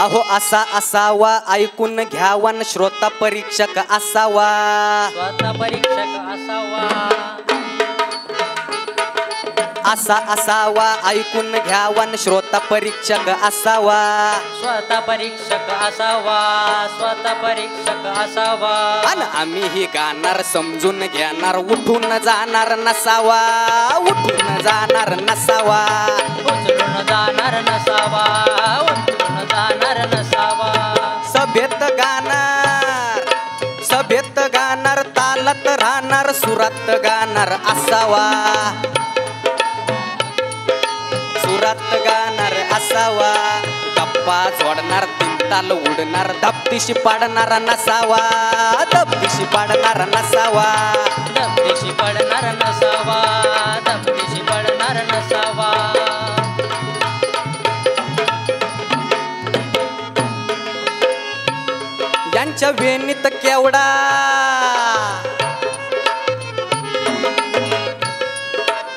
अहो असा असावा ऐकून घ्यावन श्रोता परीक्षक असावा श्रोता परीक्षक असावा असा असावा ऐकून घ्यावन श्रोता परीक्षक असावा श्रोता परीक्षक असावा श्रोता परीक्षक असावा आणि आम्ही ही गाणार समजून घेणार उठून जाणार नसावा उठून जाणार नसावा उचलून जाणार नसावा उचलून जाणार नसावा सभेत गाणार तालत राहणार सुरात गाणार असावा सुरात गाणार असावा गप्पा जोडणार तीन ताल उडणार धपतीशी पाडणार नसावा धपतीशी पाडणार नसावा धपतीशी पडणार नसावा धपतीशी पडणार नसावा यांच्या वेणीत केवढा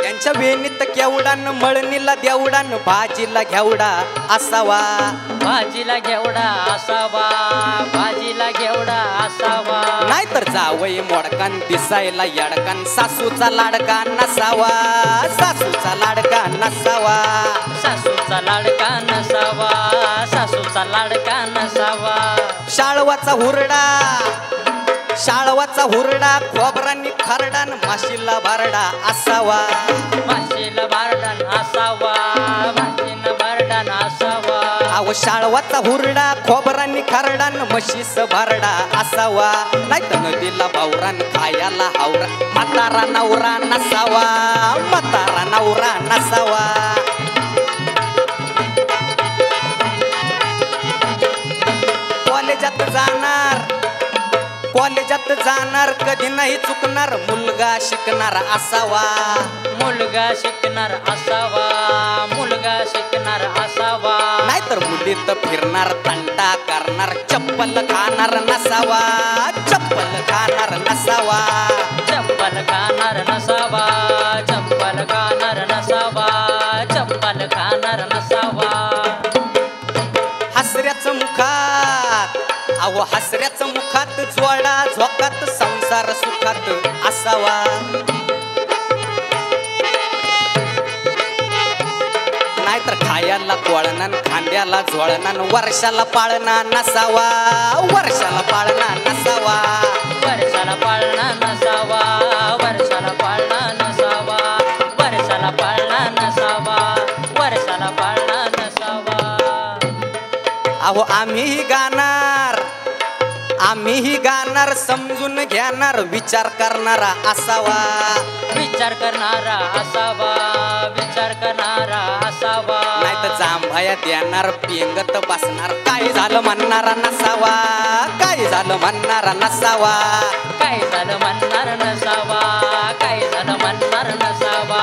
यांच्या वेणीत केवढान मळणीला देवडान भाजीला घेवडा असावा भाजीला घेवडा असावा भाजीला घेवडा असावा नाहीतर जावई मोडकान दिसायला यडकान सासूचा लाडका नसावा सासूचा लाडका नसावा सासूचा लाडका नसावा सासूचा लाडका नसावा शाळवाचा हुरडा खोबरांनी खरडान माशीला बारडा असावा माशीला बारडान असावा माशीला बारडान असावा अहो शाळवाचा हुरडा खोबरांनी खरडान म्हशीस बारडा असावा नाहीतर नदीला भावरान खायाला हावरा म्हातारा नवरा नसावा म्हातारा नवरा नसावा कॉलेजात जाणार कधी नाही चुकणार मुलगा शिकणार असावा मुलगा शिकणार असावा मुलगा शिकणार असावा नाहीतर मुलीत फिरणार तंटा करणार चप्पल खाणार नसावा चप्पल खाणार नसावा चप्पल खाणार नसावा चप्पल खाणार नसावा चप्पल खाणार नसावा हसऱ्याचं मुखात अहो हसऱ्याचं मुखात जोडा झोकात संसार सुखात असावा नाहीतर खायाला कोळणान खांद्याला झोळणान वर्षाला पाळणा नसावा वर्षाला पाळणा नसावा वर्षाला पाळणा नसावा वर्षाला पाळणा नसावा वर्षाला पाळणा नसावा वर्षाला पाळणा नसावा अहो आम्हीही गाणार समजून घेणार विचार करणारा असावा विचार करणारा असावा विचार करणारा असावा नाहीतर जांभयात येणार पेंगत बसणार काय झालं म्हणणारा नसावा काय झालं म्हणणारा नसावा काय झालं म्हणणार नसावा काय झालं म्हणणार नसावा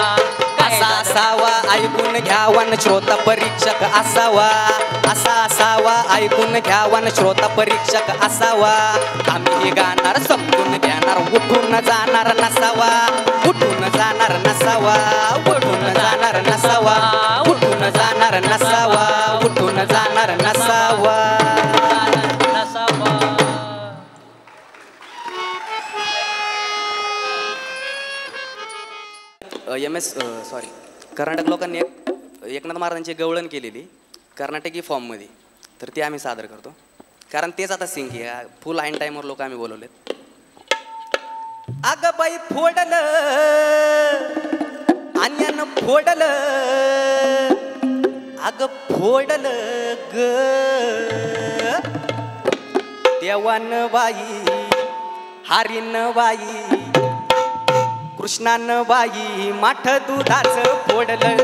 असा असावा ऐकून घ्यावन श्रोता परीक्षक असावा असा असावा ऐकून घ्यावन श्रोता परीक्षक असावा आम्ही गाणार समजून घेणार उठून जाणार नसावा उठून जाणार नसावा उठून जाणार नसावा उठून जाणार नसावा उठून जाणार नसावा नसावा सॉरी कर्नाटक लोकांनी एकनाथ महाराजांची गवळण केलेली कर्नाटकी फॉर्ममध्ये तर ती आम्ही सादर करतो कारण तेच आता सिंग आहे फुल आईन टाईमवर लोक आम्ही बोलवलेत अगं बाई फोडलं अन्यानं फोडलं अगं फोडलं ग देवानं बाई हारीनं बाई कृष्णानं बाई माठ दुधाचं फोडलं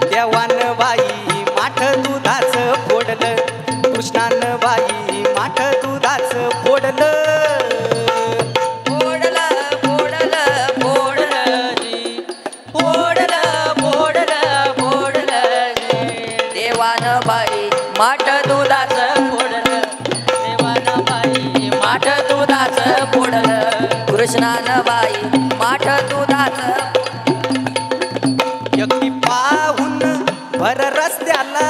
देवानं बाई माठ दुधाचं फोडलं कृष्णानं बाई माठ दुधाचं फोडलं फोडलं फोडलं फोडलं जी फोडलं फोडलं फोडलं जी देवानं बाई माठ दुधाचं फोडलं देवानं बाई माठ दुधाचं फोडलं कृष्णानं बाई माठ दुधाचं एकटी पाहून भर रस्त्याला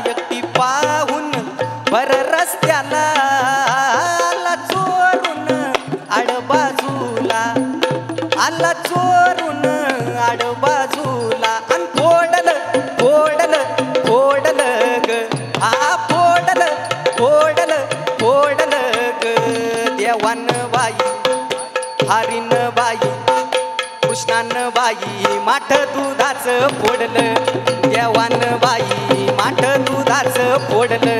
एकटी पाहून माठ दुधाचं फोडलं देवानं बाई माठ दुधाचं फोडलं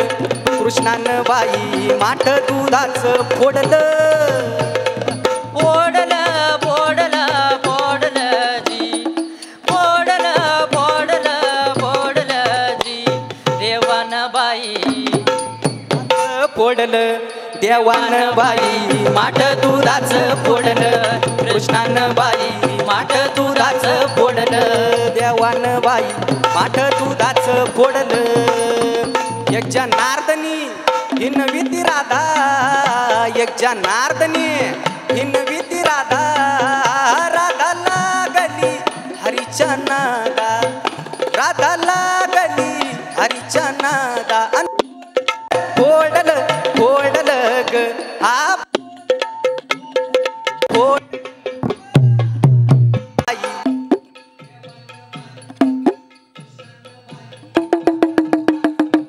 कृष्णानं बाई माठ दुधाचं फोडलं फोडलं फोडलं फोडलं जी फोडलं फोडलं फोडलं जी देवानं बाई फोडलं देवानं बाई माठ दुधाचं फोडलं कृष्णानं बाई माठ दुधाचं फोडलं देवानं बाई माठ दुधाचं फोडलं एक जनार्दनी हिनविती राधा एक जनार्दनी हिनविती राधा राधा लागली हरीच्या नादा राधा लागली हरीच्या नादा फोडलं फोडलं ग हा फोड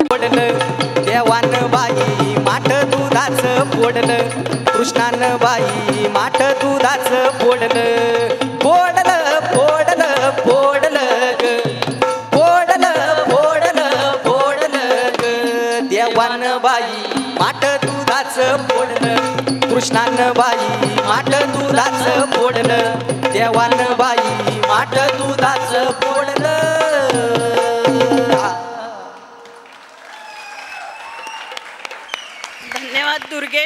फोडलं देवानं बाई माठ दुधाचं फोडलं कृष्णानं बाई माठ दुधाचं फोडलं फोडलं फोडलं फोडलं ग फोडलं फोडलं फोडलं ग देवानं बाई माठ दुधाचं फोडलं कृष्णानं बाई माठ दुधाचं फोडलं देवानं बाई माठ दुधाचं फोडलं धन्यवाद दुर्गेश.